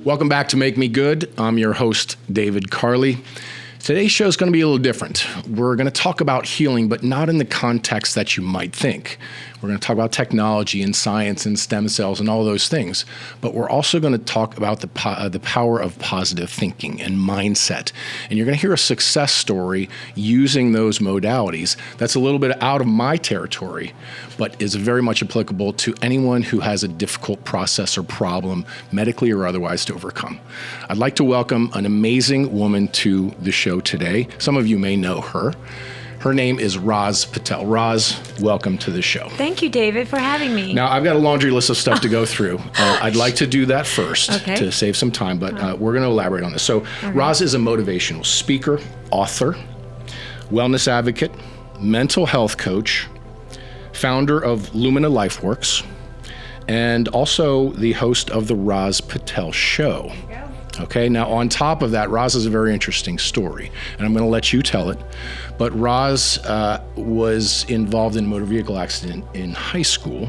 Welcome back to Make Me Good. I'm your host, David Karli. Today's show is going to be a little different. We're going to talk about healing, but not in the context that you might think. We're going to talk about technology and science and stem cells and all those things. But we're also going to talk about the power of positive thinking and mindset. And you're going to hear a success story using those modalities that's a little bit out of my territory, but is very much applicable to anyone who has a difficult process or problem, medically or otherwise, to overcome. I'd like to welcome an amazing woman to the show today. Some of you may know her. Her name is Raz Patel. Raz, welcome to the show. Thank you, David, for having me. Now, I've got a laundry list of stuff to go through. I'd like to do that first to save some time, but we're going to elaborate on this. So, Raz is a motivational speaker, author, wellness advocate, mental health coach, founder of Lumina LifeWorks, and also the host of the Raz Patel Show. Okay, now on top of that, Raz is a very interesting story, and I'm going to let you tell it. But Raz was involved in a motor vehicle accident in high school,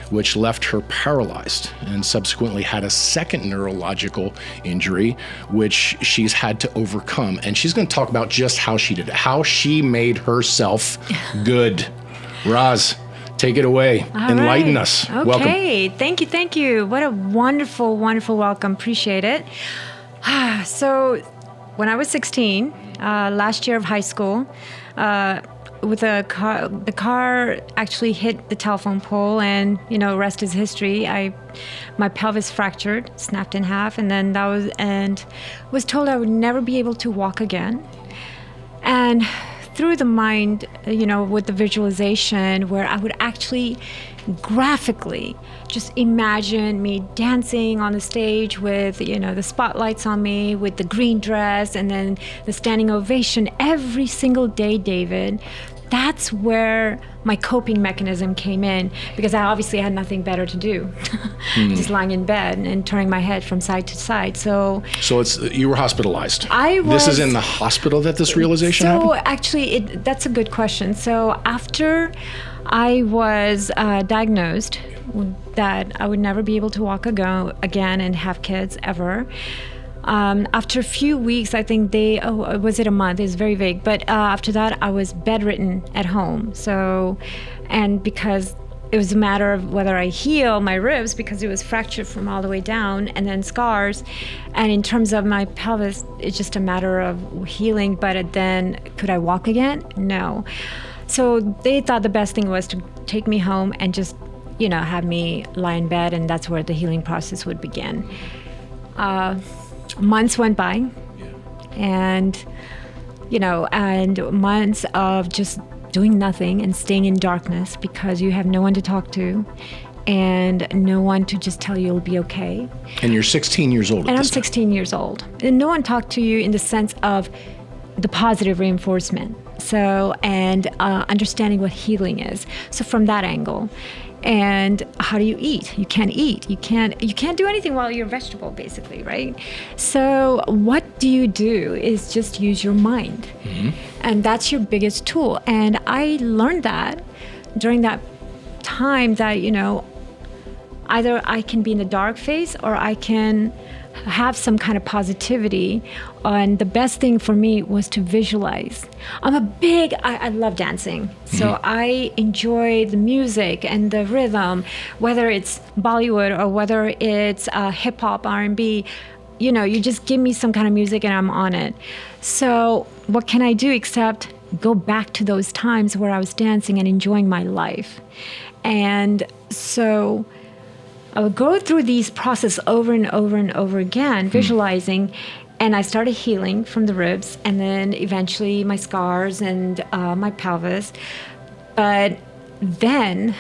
which left her paralyzed, and subsequently had a second neurological injury, which she's had to overcome. And she's going to talk about just how she did it, how she made herself good. Raz, take it away. Enlighten us. Okay. Welcome. Thank you. What a wonderful, wonderful welcome. Appreciate it. So when I was 16, last year of high school, with a car, the car actually hit the telephone pole, and rest is history. My pelvis fractured, snapped in half, and was told I would never be able to walk again. And through the mind, with the visualization, where I would actually graphically just imagine me dancing on the stage with, the spotlights on me, with the green dress, and then the standing ovation every single day, David. That's where my coping mechanism came in, because I obviously had nothing better to do. Just lying in bed and turning my head from side to side. So you were hospitalized. I was. This is in the hospital that this realization happened? So actually, that's a good question. So after I was diagnosed that I would never be able to walk again and have kids ever. After a few weeks, I think was it a month? It's very vague. But after that, I was bedridden at home. And because it was a matter of whether I heal my ribs, because it was fractured from all the way down, and then scars. And in terms of my pelvis, it's just a matter of healing. But then, could I walk again? No. So they thought the best thing was to take me home and just, have me lie in bed, and that's where the healing process would begin. Months went by, and months of just doing nothing and staying in darkness, because you have no one to talk to and no one to just tell you you'll be okay. And you're 16 years old. And I'm 16 years old. And no one talked to you in the sense of the positive reinforcement. So, and understanding what healing is. So from that angle. And how do you eat? You can't eat. You can't do anything while you're a vegetable, basically, right? So what do is just use your mind. Mm-hmm. And that's your biggest tool. And I learned that during that time that, either I can be in the dark phase or I can have some kind of positivity. And the best thing for me was to visualize. I love dancing. So I enjoy the music and the rhythm, whether it's Bollywood or whether it's hip hop, R&B. You just give me some kind of music and I'm on it. So what can I do except go back to those times where I was dancing and enjoying my life? And so I would go through these processes over and over and over again, visualizing, and I started healing from the ribs, and then eventually my scars and my pelvis. But then,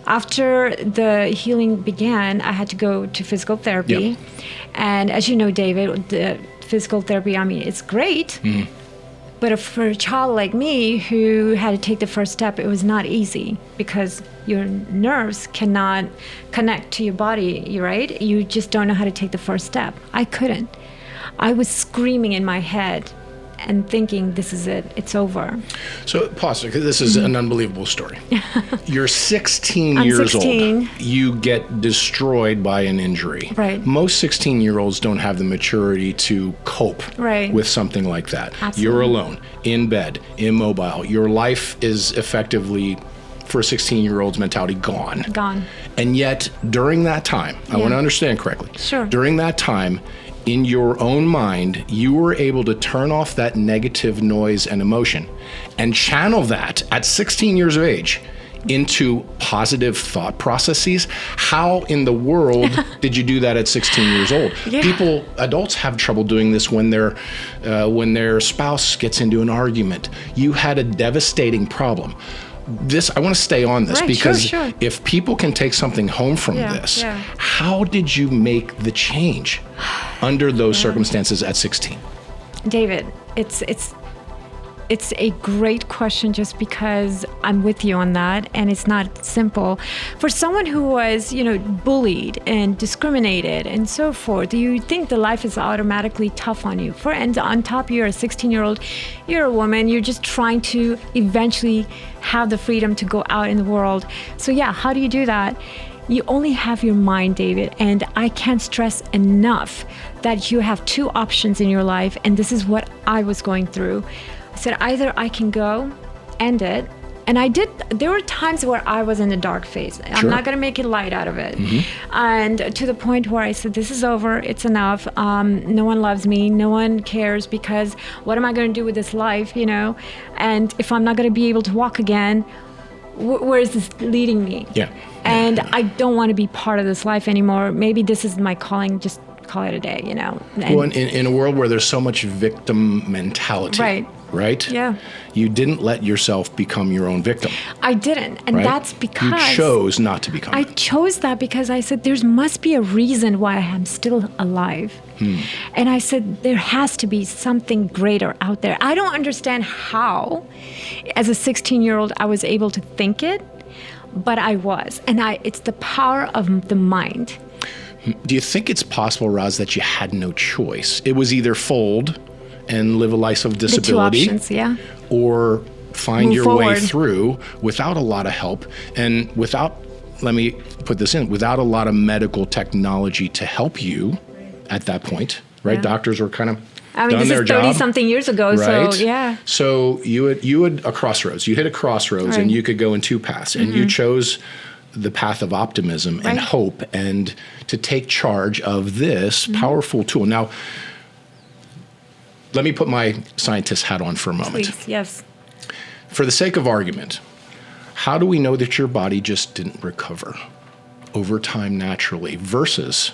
after the healing began, I had to go to physical therapy. Yep. And as you know, David, the physical therapy, it's great. Mm-hmm. But for a child like me who had to take the first step, it was not easy, because your nerves cannot connect to your body, right? You just don't know how to take the first step. I couldn't. I was screaming in my head and thinking this is it, it's over. So pause, because this is an unbelievable story. You're 16 I'm years 16. old. You get destroyed by an injury. Right. Most 16-year-olds don't have the maturity to cope with something like that. Absolutely. You're alone, in bed, immobile. Your life is effectively, for a 16-year-old's mentality, gone. And yet, during that time, I want to understand correctly. Sure. During that time, in your own mind, you were able to turn off that negative noise and emotion and channel that at 16 years of age into positive thought processes. How in the world did you do that at 16 years old? Adults have trouble doing this when their spouse gets into an argument. You had a devastating problem. I want to stay on this because if people can take something home from this, how did you make the change under those circumstances at 16? David, it's a great question just because I'm with you on that, and it's not simple. For someone who was, bullied and discriminated and so forth, you think the life is automatically tough on you. And on top, you're a 16-year-old, you're a woman, you're just trying to eventually have the freedom to go out in the world. So how do you do that? You only have your mind, David, and I can't stress enough that you have two options in your life, and this is what I was going through. I said, either I can go, end it, and I did. There were times where I was in a dark phase. I'm not going to make it light out of it. And to the point where I said, this is over, it's enough. No one loves me, no one cares, because what am I going to do with this life, And if I'm not going to be able to walk again, where is this leading me? And I don't want to be part of this life anymore. Maybe this is my calling, just call it a day, Well, in a world where there's so much victim mentality, right? Yeah. You didn't let yourself become your own victim. I didn't, and that's because you chose not to become. I chose that because I said there must be a reason why I'm still alive, and I said there has to be something greater out there. I don't understand how, as a 16-year-old, I was able to think it, but I was, and it's the power of the mind. Do you think it's possible, Raz, that you had no choice? It was either fold and live a life of disability, the two options, or find Move your forward. way through without a lot of help and without, let me put this in, without a lot of medical technology to help you at that point, right? Doctors were kind of this is 30-something years ago, right? so So you had a crossroads. You hit a crossroads, and you could go in two paths, and you chose the path of optimism and hope, and to take charge of this powerful tool. Now, let me put my scientist hat on for a moment. Please, yes. For the sake of argument, how do we know that your body just didn't recover over time naturally versus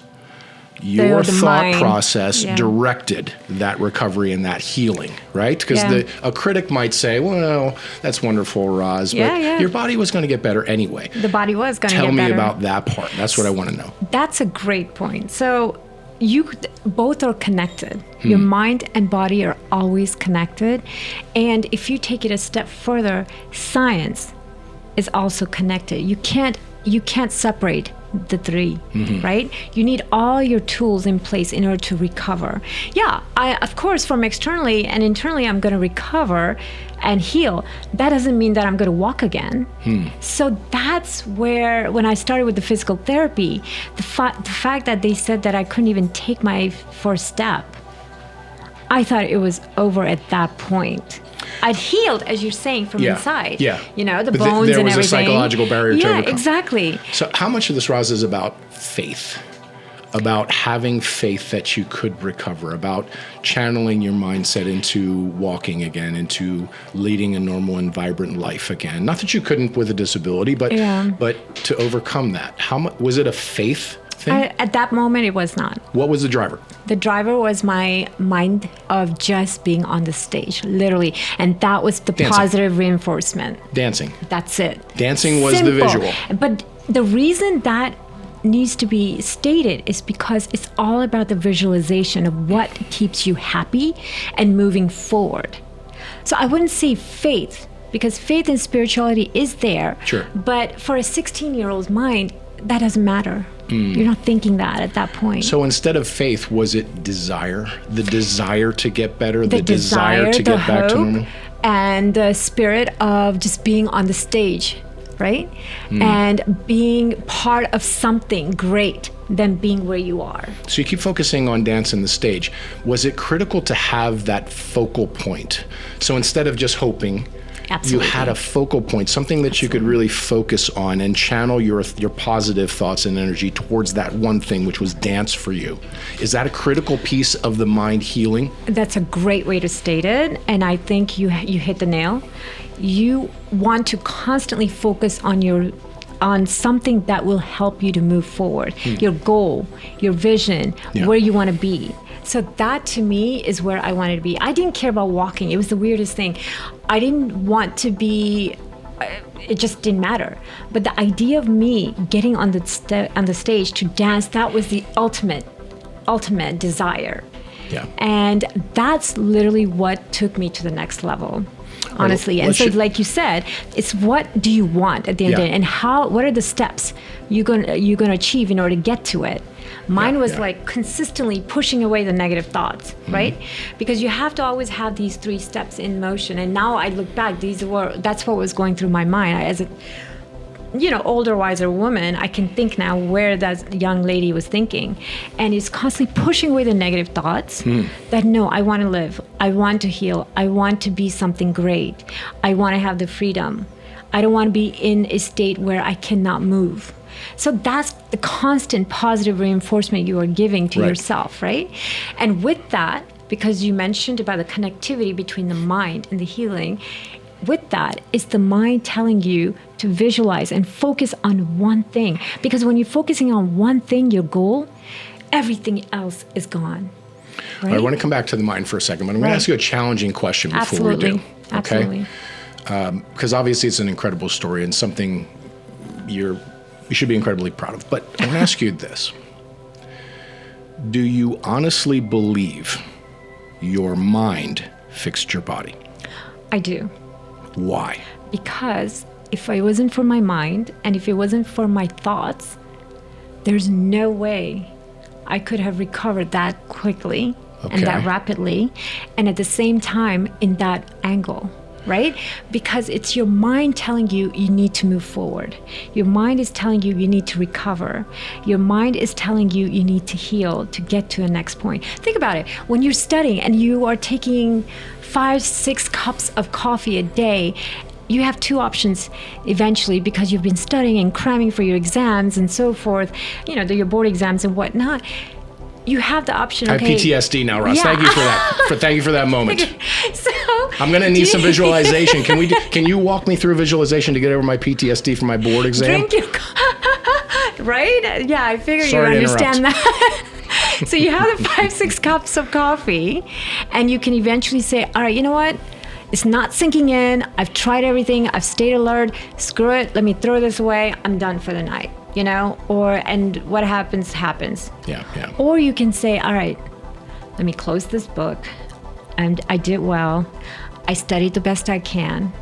your thought process directed that recovery and that healing, right? Because a critic might say, well, that's wonderful, Raz, but your body was going to get better anyway. The body was going to get better. Tell me about that part. That's what I want to know. That's a great point. So you both are connected. Your mind and body are always connected. And if you take it a step further, science is also connected. You can't separate the three, right? You need all your tools in place in order to recover. Of course, from externally and internally, I'm going to recover and heal. That doesn't mean that I'm going to walk again. So that's where, when I started with the physical therapy, the fact that they said that I couldn't even take my first step, I thought it was over at that point. I'd healed, as you're saying, from inside. The bones and everything. There was a psychological barrier to overcome. Exactly. So how much of this, Raz, is about faith? About having faith that you could recover, about channeling your mindset into walking again, into leading a normal and vibrant life again. Not that you couldn't with a disability, but to overcome that. How much was it a faith thing? At that moment, it was not. What was the driver? The driver was my mind of just being on the stage, literally. And that was the positive reinforcement. Dancing. That's it. Dancing was the visual. But the reason that needs to be stated is because it's all about the visualization of what keeps you happy and moving forward. So I wouldn't say faith, because faith and spirituality is there. Sure. But for a 16-year-old's mind, that doesn't matter. You're not thinking that at that point. So instead of faith, was it desire? The desire to get better, the desire to get back to normal? And the spirit of just being on the stage, right? And being part of something great than being where you are. So you keep focusing on dance and the stage. Was it critical to have that focal point? So instead of just hoping, Absolutely. you had a focal point, something that you could really focus on and channel your positive thoughts and energy towards that one thing, which was dance for you. Is that a critical piece of the mind healing? That's a great way to state it, and I think you hit the nail. You want to constantly focus on something that will help you to move forward. Your goal, your vision, where you want to be. So that to me is where I wanted to be. I didn't care about walking. It was the weirdest thing. I didn't want to be, it just didn't matter. But the idea of me getting on the stage to dance, that was the ultimate desire. Yeah. And that's literally what took me to the next level. Honestly, and so like you said, it's what do you want at the end of the day, and what are the steps you're gonna achieve in order to get to it. Mine was like consistently pushing away the negative thoughts, right? Because you have to always have these 3 steps in motion. And now I look back, that's what was going through my mind as a older, wiser woman. I can think now where that young lady was thinking, and it's constantly pushing away the negative thoughts. That no, I want to live, I want to heal, I want to be something great, I want to have the freedom, I don't want to be in a state where I cannot move. So that's the constant positive reinforcement you are giving to yourself, right? And with that, because you mentioned about the connectivity between the mind and the healing, with that is the mind telling you to visualize and focus on one thing. Because when you're focusing on one thing, your goal, everything else is gone. Right? I want to come back to the mind for a second, but I'm going to ask you a challenging question before we do. Okay? Absolutely. Because obviously it's an incredible story and something you should be incredibly proud of. But I'm going to ask you this. Do you honestly believe your mind fixed your body? I do. Why? Because if it wasn't for my mind and if it wasn't for my thoughts, there's no way I could have recovered that quickly and that rapidly, and at the same time in that angle, right? Because it's your mind telling you you need to move forward. Your mind is telling you you need to recover. Your mind is telling you you need to heal to get to the next point. Think about it. When you're studying and you are taking 5-6 cups of coffee a day, you have 2 options eventually, because you've been studying and cramming for your exams and so forth, your board exams and whatnot. You have the option. I have PTSD now, Raz. Thank you for that. Thank you for that moment. So I'm going to need some visualization. Can you walk me through visualization to get over my PTSD for my board exam? Drink your right? Yeah, I figure you understand that. So you have the 5-6 cups of coffee, and you can eventually say, all right, you know what? It's not sinking in. I've tried everything. I've stayed alert. Screw it. Let me throw this away. I'm done for the night. And what happens. Yeah. Or you can say, all right, let me close this book. And I did well. I studied the best I can,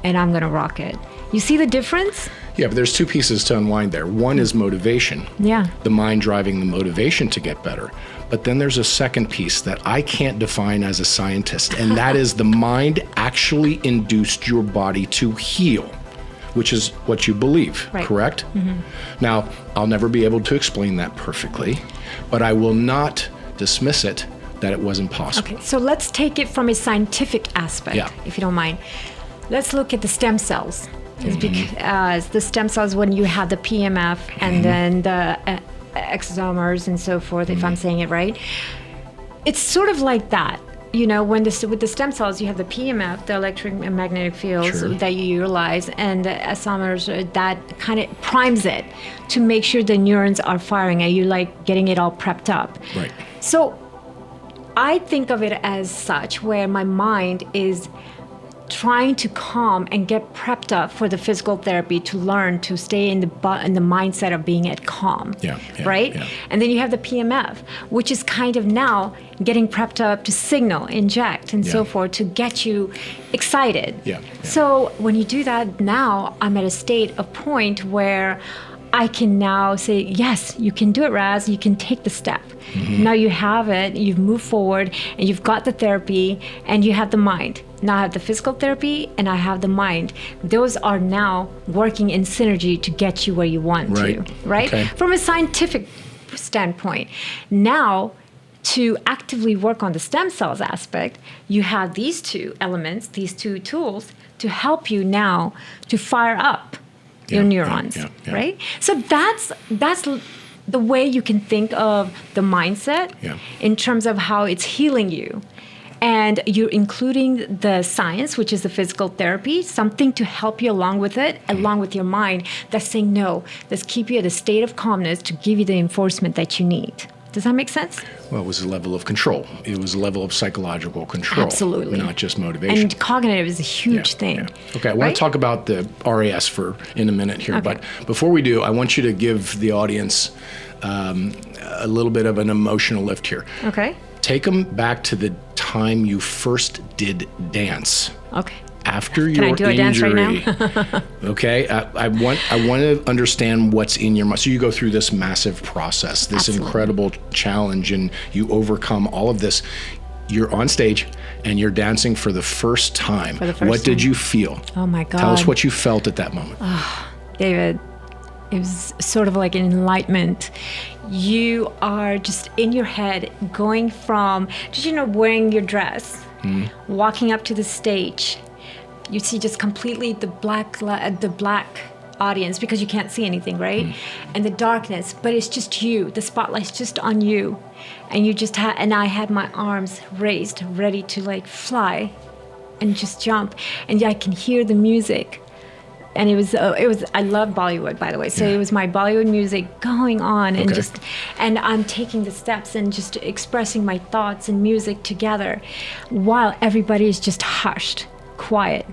and I'm going to rock it. You see the difference? Yeah, but there's 2 pieces to unwind there. One is motivation. Yeah. The mind driving the motivation to get better. But then there's a second piece that I can't define as a scientist, and that is the mind actually induced your body to heal, which is what you believe, correct? Mm-hmm. Now, I'll never be able to explain that perfectly, but I will not dismiss it that it wasn't possible. Okay, so let's take it from a scientific aspect, if you don't mind. Let's look at the stem cells. Because the stem cells, when you have the PMF and then the exosomes and so forth, if I'm saying it right, it's sort of like that. When with the stem cells, you have the PMF, the electric and magnetic fields that you utilize, and the exosomes that kind of primes it to make sure the neurons are firing and you're getting it all prepped up. Right. So I think of it as such, where my mind is trying to calm and get prepped up for the physical therapy to learn to stay in the mindset of being at calm, right? Yeah. And then you have the PMF, which is kind of now getting prepped up to signal, inject, and so forth to get you excited. Yeah. So when you do that now, I'm at a state of point where I can now say, yes, you can do it, Raz. You can take the step. Now you have it. You've moved forward, and you've got the therapy, and you have the mind. Now I have the physical therapy, and I have the mind. Those are now working in synergy to get you where you want to, right? Okay. From a scientific standpoint. Now, to actively work on the stem cells aspect, you have these two elements, these two tools to help you now to fire up your neurons, right? So that's the way you can think of the mindset in terms of how it's healing you. And you're including the science, which is the physical therapy, something to help you along with it, along with your mind that's saying, no, let's keep you at a state of calmness to give you the enforcement that you need. Does that make sense? Well, it was a level of control. It was a level of psychological control. Absolutely. Not just motivation. And cognitive is a huge thing. Yeah. Okay, I want to talk about the RAS in a minute here. Okay. But before we do, I want you to give the audience a little bit of an emotional lift here. Okay. Take them back to the time you first did dance. Okay. After Can your I do a dance right now? Okay, I want to understand what's in your mind. So you go through this massive process, this incredible challenge, and you overcome all of this. You're on stage and you're dancing for the first time. What did you feel? Oh my God! Tell us what you felt at that moment. David, it was sort of like an enlightenment. You are just in your head going from, wearing your dress, walking up to the stage. You see just completely the black audience because you can't see anything, right? And the darkness, but it's just you. The spotlight's just on you, and you just and I had my arms raised, ready to like fly, and just jump, and I can hear the music. And it was I love Bollywood, by the way. So it was my Bollywood music going on, and and I'm taking the steps and just expressing my thoughts and music together, while everybody is just hushed, quiet.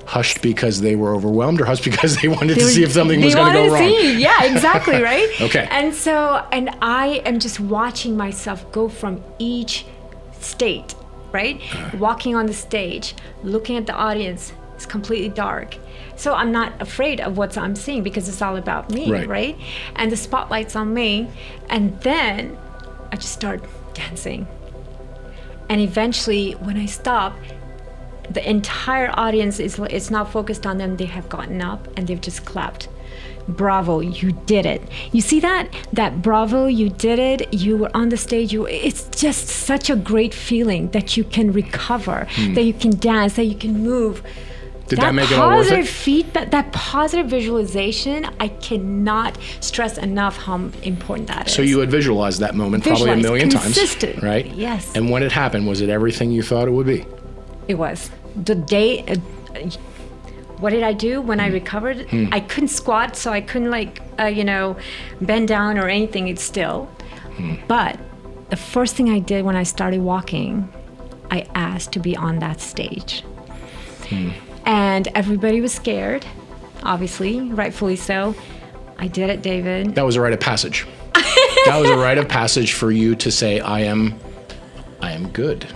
Hushed because they were overwhelmed, or hushed because they wanted to see if something was going to go wrong? Yeah, exactly, right? Okay. And so, and I am just watching myself go from each state, right? Walking on the stage, looking at the audience. It's completely dark. So I'm not afraid of what I'm seeing because it's all about me, right? And the spotlight's on me. And then I just start dancing. And eventually, when I stop, the entire audience is not focused on them. They have gotten up and they've just clapped. Bravo, you did it. You see that bravo, you did it. You were on the stage. It's just such a great feeling that you can recover, that you can dance, that you can move. Did that make it all worth it? Positive feedback, that positive visualization, I cannot stress enough how important that is. So you had visualized that moment probably a million times, right? Yes. And when it happened, was it everything you thought it would be? It was. The day, what did I do when I recovered? I couldn't squat, so I couldn't bend down or anything. It's still. But the first thing I did when I started walking, I asked to be on that stage. And everybody was scared, obviously, rightfully so. I did it, David. That was a rite of passage. That was a rite of passage for you to say, I am good.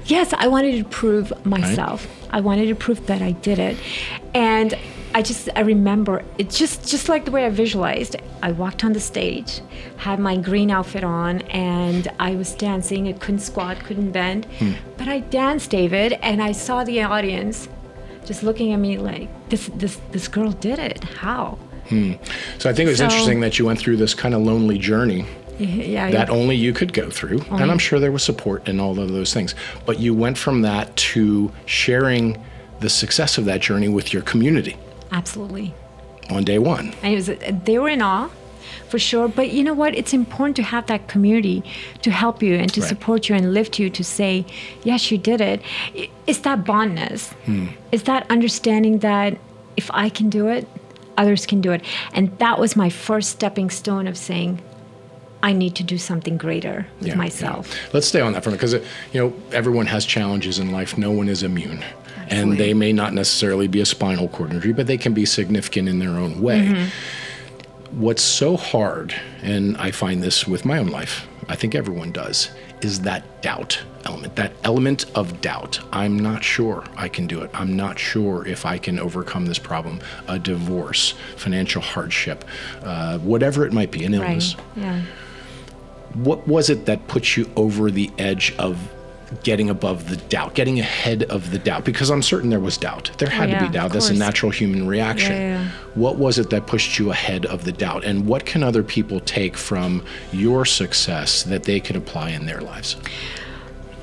Yes, I wanted to prove myself. Right. I wanted to prove that I did it. And I remember it just like the way I visualized. I walked on the stage, had my green outfit on, and I was dancing. I couldn't squat, couldn't bend. But I danced, David, and I saw the audience just looking at me like, this girl did it. How? So I think it was interesting that you went through this kind of lonely journey that only you could go through. And I'm sure there was support and all of those things. But you went from that to sharing the success of that journey with your community. Absolutely. On day one. And they were in awe, for sure. But you know what? It's important to have that community to help you and to support you and lift you to say, yes, you did it. It's that bondness. It's that understanding that if I can do it, others can do it. And that was my first stepping stone of saying, I need to do something greater with myself. Yeah. Let's stay on that for a minute, because everyone has challenges in life. No one is immune. Absolutely. And they may not necessarily be a spinal cord injury, but they can be significant in their own way. What's so hard, and I find this with my own life, I think everyone does, is that doubt element, that element of doubt. I'm not sure I can do it. I'm not sure if I can overcome this problem, a divorce, financial hardship, whatever it might be, an illness. Right. Yeah. What was it that put you over the edge of getting above the doubt, getting ahead of the doubt? Because I'm certain there was doubt. There had to be doubt. That's a natural human reaction. Yeah. What was it that pushed you ahead of the doubt? And what can other people take from your success that they could apply in their lives?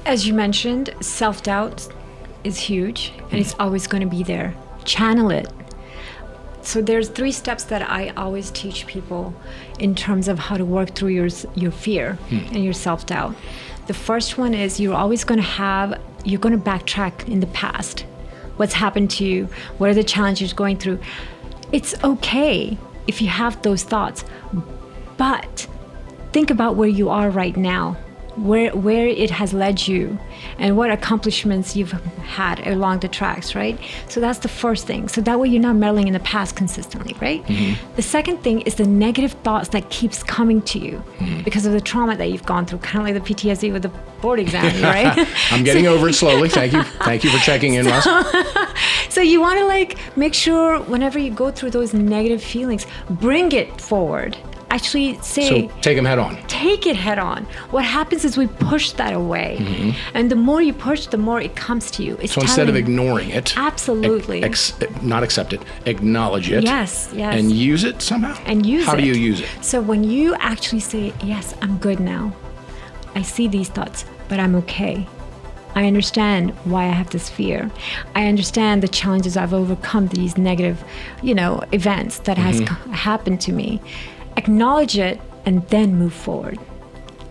As you mentioned, self-doubt is huge, and it's always going to be there. Channel it. So there's 3 steps that I always teach people in terms of how to work through your fear and your self-doubt. The first one is you're going to backtrack in the past. What's happened to you? What are the challenges you're going through? It's okay if you have those thoughts, but think about where you are right now, where it has led you, and what accomplishments you've had along the tracks, right? So that's the first thing. So that way you're not meddling in the past consistently, right? The second thing is the negative thoughts that keeps coming to you because of the trauma that you've gone through, kind of like the PTSD with the board exam, right? I'm getting over it slowly. Thank you. Thank you for checking in, Raz. So you want to make sure whenever you go through those negative feelings, bring it forward. Actually say, so take them head on. Take it head on. What happens is we push that away. And the more you push, the more it comes to you. So instead of ignoring it, absolutely, not accept it, acknowledge it. Yes. And use it somehow? How do you use it? So when you actually say, yes, I'm good now. I see these thoughts, but I'm okay. I understand why I have this fear. I understand the challenges I've overcome, these negative, events that has happened to me. Acknowledge it and then move forward.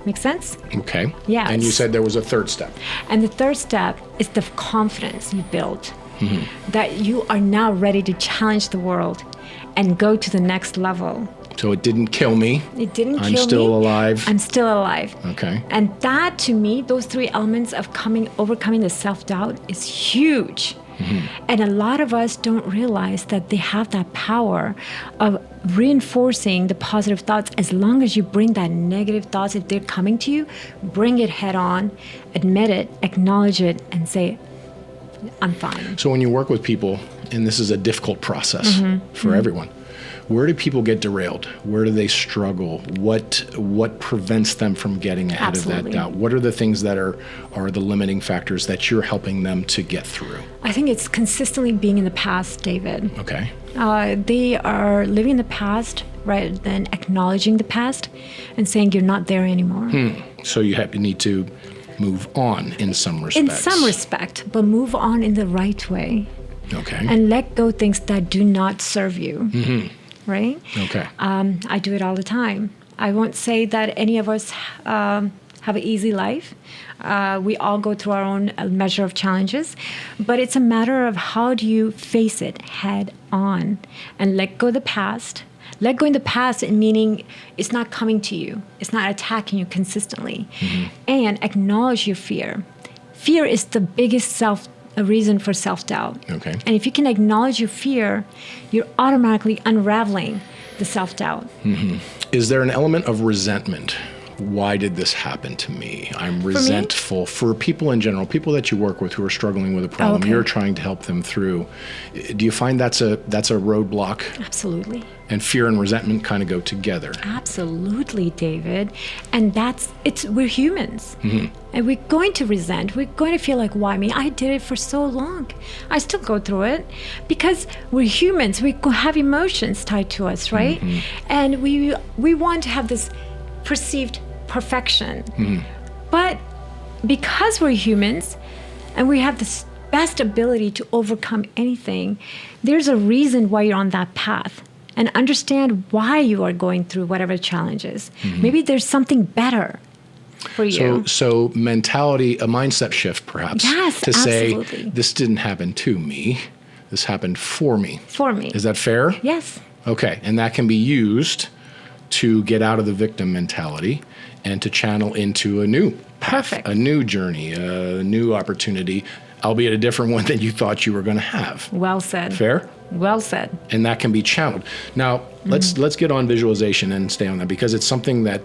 Make sense? Okay. Yes. And you said there was a third step. And the third step is the confidence you build, that you are now ready to challenge the world and go to the next level. So it didn't kill me. It didn't kill me. I'm still alive. I'm still alive. Okay. And that, to me, those 3 elements of overcoming the self-doubt is huge. And a lot of us don't realize that they have that power of reinforcing the positive thoughts. As long as you bring that negative thoughts, if they're coming to you, bring it head on, admit it, acknowledge it, and say, I'm fine. So when you work with people, and this is a difficult process for everyone, where do people get derailed? Where do they struggle? What prevents them from getting ahead of that doubt? What are the things that are the limiting factors that you're helping them to get through? I think it's consistently being in the past, David. Okay. They are living in the past rather than acknowledging the past and saying you're not there anymore. So you need to move on in some respects. In some respect, but move on in the right way. Okay. And let go things that do not serve you. Right? Okay. I do it all the time. I won't say that any of us have an easy life. We all go through our own measure of challenges, but it's a matter of how do you face it head on and let go of the past. Let go in the past, meaning it's not coming to you. It's not attacking you consistently. And acknowledge your fear. Fear is the biggest a reason for self-doubt. Okay. And if you can acknowledge your fear, you're automatically unraveling the self-doubt. Is there an element of resentment? Why did this happen to me? I'm resentful for people in general, people that you work with who are struggling with a problem. You're trying to help them through. Do you find that's a roadblock? Absolutely. And fear and resentment kind of go together. Absolutely, David. And we're humans. And we're going to resent. We're going to feel like, why me? I did it for so long. I still go through it because we're humans. We have emotions tied to us, right? And we want to have this perceived perfection. But because we're humans and we have this best ability to overcome anything, there's a reason why you're on that path. And understand why you are going through whatever challenge is. Maybe there's something better for you. So mentality, a mindset shift perhaps. Yes, to absolutely. say, this didn't happen to me, this happened for me. For me. Is that fair? Yes. Okay, and that can be used to get out of the victim mentality and to channel into a new path, a new journey, a new opportunity, albeit a different one than you thought you were going to have. Well said. Fair? Well said. And that can be channeled. Now, let's get on visualization and stay on that because it's something that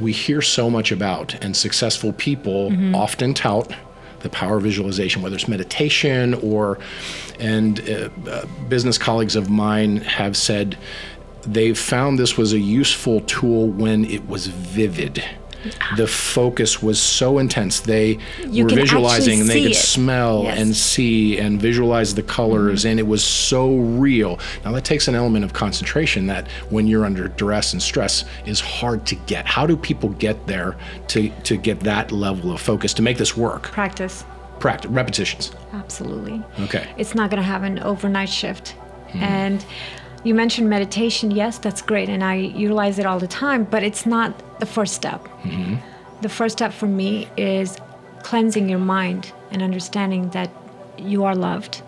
we hear so much about, and successful people often tout the power of visualization, whether it's meditation and business colleagues of mine have said they've found this was a useful tool when it was vivid. The focus was so intense. They were visualizing and they could smell and see and visualize the colors, and it was so real. Now that takes an element of concentration that when you're under duress and stress is hard to get. How do people get there to get that level of focus to make this work? Practice, repetitions. Absolutely. Okay. It's not going to have an overnight shift. And you mentioned meditation. Yes, that's great, and I utilize it all the time, but it's not the first step. The first step for me is cleansing your mind and understanding that you are loved,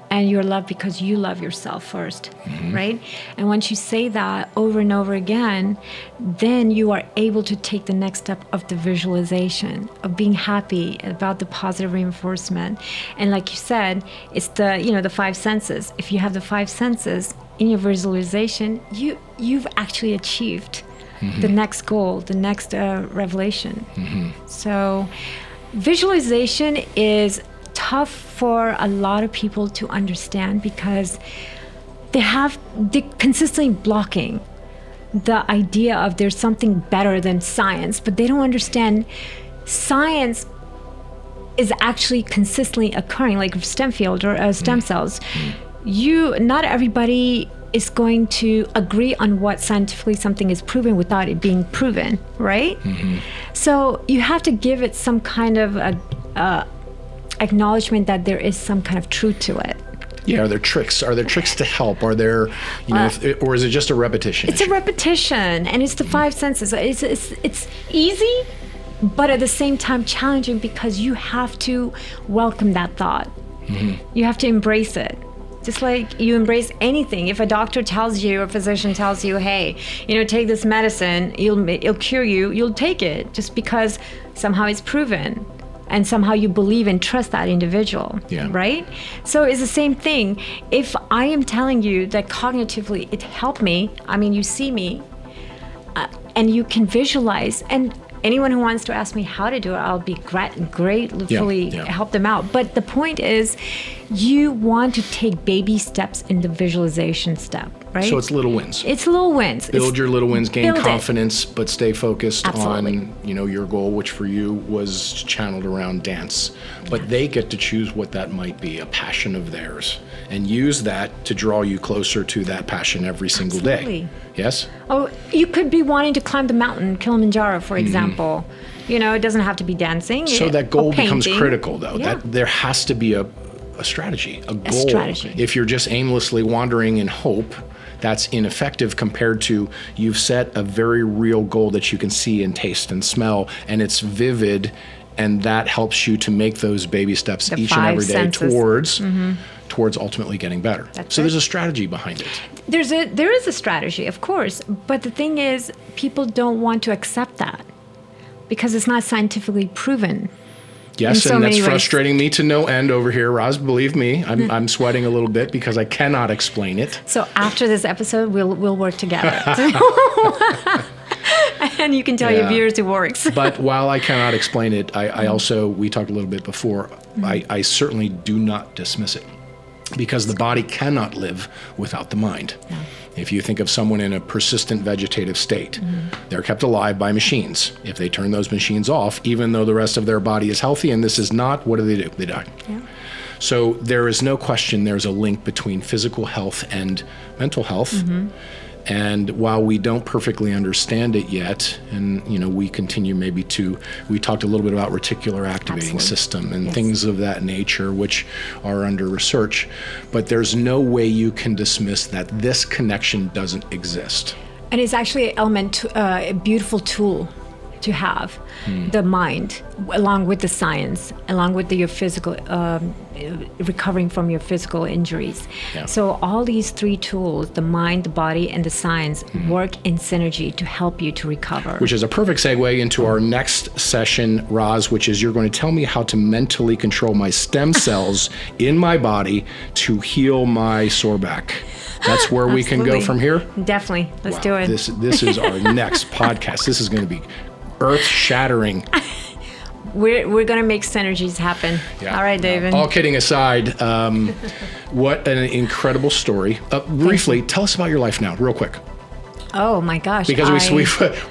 and you're loved because you love yourself first, right? And once you say that over and over again, then you are able to take the next step of the visualization, of being happy about the positive reinforcement. And like you said, it's the five senses. If you have the five senses in your visualization, you've actually achieved the next goal, the next revelation. So visualization is tough for a lot of people to understand because they're consistently blocking the idea of there's something better than science, but they don't understand science is actually consistently occurring, like stem cells. Not everybody is going to agree on what scientifically something is proven without it being proven, right? So you have to give it some kind of acknowledgement that there is some kind of truth to it. Yeah, are there tricks? Are there tricks to help? Are there, or is it just a repetition? It's a repetition, and it's the five senses. It's easy, but at the same time challenging because you have to welcome that thought. You have to embrace it. Just like you embrace anything. If a doctor tells you, a physician tells you, hey, take this medicine, it'll cure you, you'll take it just because somehow it's proven. And somehow you believe and trust that individual, right? So it's the same thing. If I am telling you that cognitively it helped me, you see me, and you can visualize, and anyone who wants to ask me how to do it, I'll be gratefully help them out. But the point is, you want to take baby steps in the visualization step, right? So it's little wins. It's little wins. Build your little wins, gain confidence, but stay focused on your goal, which for you was channeled around dance. But they get to choose what that might be, a passion of theirs, and use that to draw you closer to that passion every single day. Yes? Oh, you could be wanting to climb the mountain, Kilimanjaro, for example. It doesn't have to be dancing. So that goal becomes critical, though. That there has to be a strategy, a goal. Strategy. If you're just aimlessly wandering in hope, that's ineffective compared to you've set a very real goal that you can see and taste and smell, and it's vivid, and that helps you to make those baby steps each and every day towards ultimately getting better. There's a strategy behind it. There is a strategy, of course, but the thing is, people don't want to accept that because it's not scientifically proven. Yes, and that's frustrating me to no end over here, Raz. Believe me, I'm sweating a little bit because I cannot explain it. So after this episode, we'll work together. And you can tell your viewers it works. But while I cannot explain it, I also, we talked a little bit before, I certainly do not dismiss it because the body cannot live without the mind. No. If you think of someone in a persistent vegetative state, they're kept alive by machines. If they turn those machines off, even though the rest of their body is healthy and this is not, what do? They die. Yeah. So there is no question there's a link between physical health and mental health. And while we don't perfectly understand it yet, and we continue we talked a little bit about reticular activating system and things of that nature, which are under research, but there's no way you can dismiss that this connection doesn't exist. And it's actually a beautiful tool to have the mind, along with the science, along with your physical, recovering from your physical injuries. Yeah. So all these three tools, the mind, the body, and the science, work in synergy to help you to recover. Which is a perfect segue into our next session, Raz, which is you're going to tell me how to mentally control my stem cells in my body to heal my sore back. That's where we can go from here? Definitely. Let's do it. This is our next podcast. This is going to be earth-shattering. We're going to make synergies happen. Yeah. All right, David. All kidding aside, what an incredible story. Briefly, tell us about your life now, real quick. Oh my gosh! Because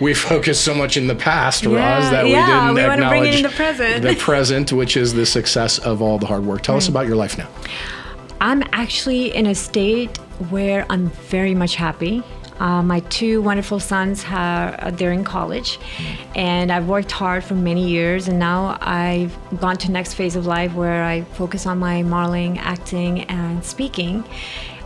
we focused so much in the past, Raz, that we didn't acknowledge want to bring it in the present. The present, which is the success of all the hard work. Tell us about your life now. I'm actually in a state where I'm very much happy. My two wonderful sons, they're in college, and I've worked hard for many years, and now I've gone to the next phase of life where I focus on my modeling, acting, and speaking.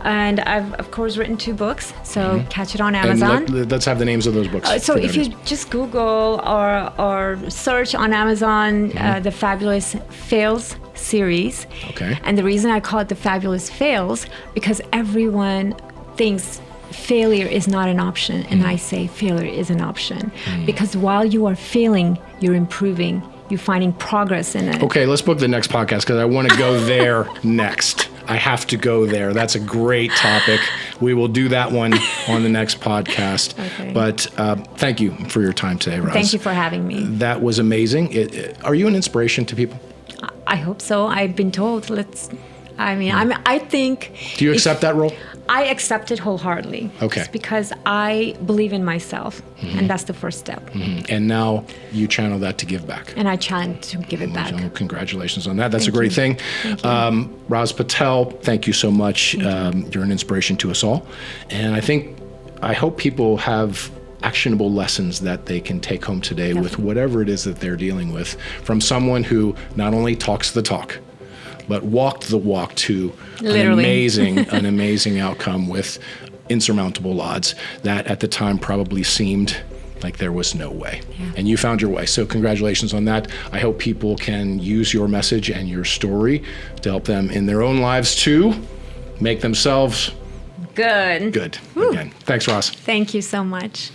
And I've, of course, written 2 books, so catch it on Amazon. And let's have the names of those books. So if you just Google or search on Amazon the Fabulous Fails series. Okay. And the reason I call it the Fabulous Fails, because everyone thinks failure is not an option, and I say failure is an option, because while you are failing, you're improving, you're finding progress in it. Okay, let's book the next podcast because I want to go there next. I have to go there. That's a great topic. We will do that one on the next podcast. Okay. But thank you for your time today, Raz. Thank you for having me. That was amazing. Are you an inspiration to people? I hope so. I've been told. I think. Do you accept that role? I accept it wholeheartedly. Okay. Just because I believe in myself, and that's the first step. And now you channel that to give back. And I channel to give it back. Congratulations on that. That's a great thing. Raz Patel, thank you so much. You're an inspiration to us all. And I hope people have actionable lessons that they can take home today with whatever it is that they're dealing with from someone who not only talks the talk, but walked the walk to an amazing outcome with insurmountable odds that at the time probably seemed like there was no way. Yeah. And you found your way. So congratulations on that. I hope people can use your message and your story to help them in their own lives too, make themselves good. Again, thanks, Raz. Thank you so much.